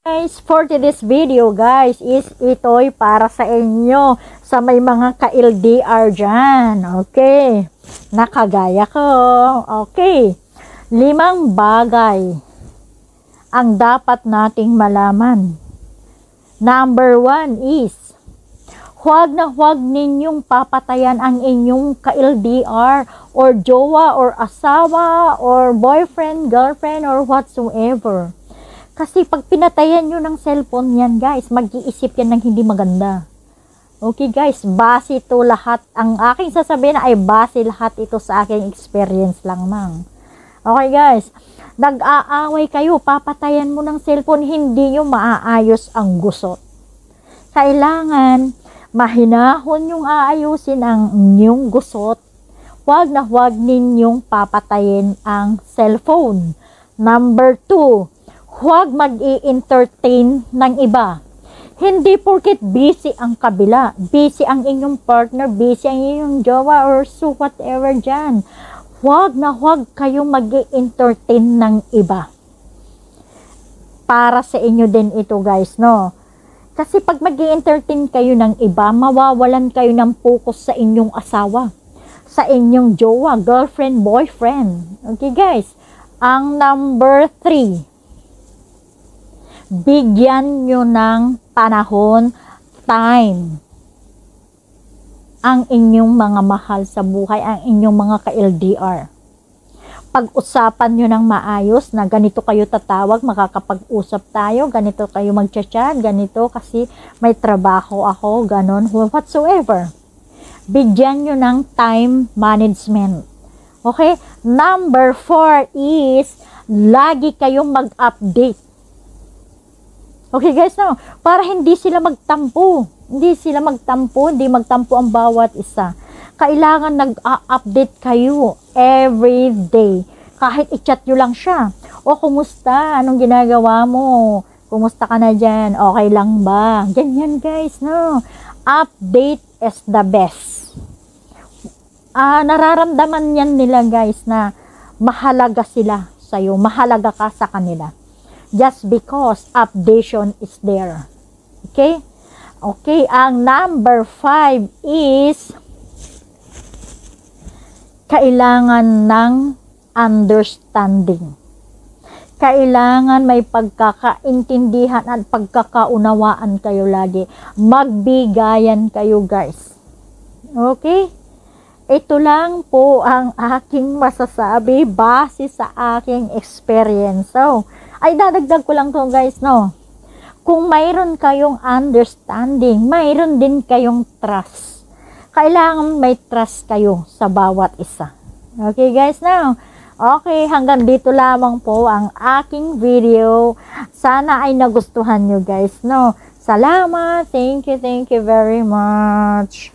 Guys, for today's video guys is ito'y para sa inyo sa may mga ka-LDR dyan. Okay, nakagaya ko. Okay, 5 bagay ang dapat nating malaman. Number 1 is huwag ninyong papatayan ang inyong ka-LDR or jowa or asawa or boyfriend, girlfriend or whatsoever. Kasi pag pinatayan nyo ng cellphone yan guys, mag-iisip yan ng hindi maganda. Okay guys, base ito lahat. Ang aking sasabihin ay base lahat ito sa aking experience lang mang. Okay guys, nag-aaway kayo, papatayan mo ng cellphone, hindi nyo maaayos ang gusot. Kailangan mahinahon yung aayusin ang inyong gusot. Huwag ninyong papatayin ang cellphone. Number 2, huwag mag-i-entertain ng iba. Hindi porket busy ang kabila, busy ang inyong partner, busy ang inyong jowa or so whatever dyan. Huwag kayong mag-i-entertain ng iba. Para sa inyo din ito guys, no? Kasi pag mag-i-entertain kayo ng iba, mawawalan kayo ng focus sa inyong asawa, sa inyong jowa, girlfriend, boyfriend. Okay guys? Ang number 3, bigyan nyo ng panahon, time, ang inyong mga mahal sa buhay, ang inyong mga ka-LDR. Pag-usapan nyo ng maayos na ganito kayo tatawag, makakapag-usap tayo, ganito kayo mag-chat, ganito kasi may trabaho ako, ganon, whatsoever. Bigyan nyo ng time management. Okay? Number 4 is lagi kayong mag-update. Okay guys, no? Para hindi sila magtampo. Hindi magtampo ang bawat isa. Kailangan nag-update kayo every day. Kahit i-chat nyo lang siya. O, kumusta? Anong ginagawa mo? Kumusta ka na dyan? Okay lang ba? Ganyan guys, no? Update is the best. Nararamdaman yan nila guys na mahalaga sila sa'yo. Mahalaga ka sa kanila. Just because updation is there. Okay? Okay, ang number 5 is kailangan ng understanding. Kailangan may pagkakaintindihan at pagkakaunawaan kayo lagi. Magbigayan kayo guys. Okay? Ito lang po ang aking masasabi base sa aking experience. So, ay dadagdag ko lang to guys, no? Kung mayroon kayong understanding, mayroon din kayong trust. Kailangan may trust kayo sa bawat isa. Okay guys, now? Okay, hanggang dito lamang po ang aking video. Sana ay nagustuhan nyo guys, no? Salamat, thank you very much.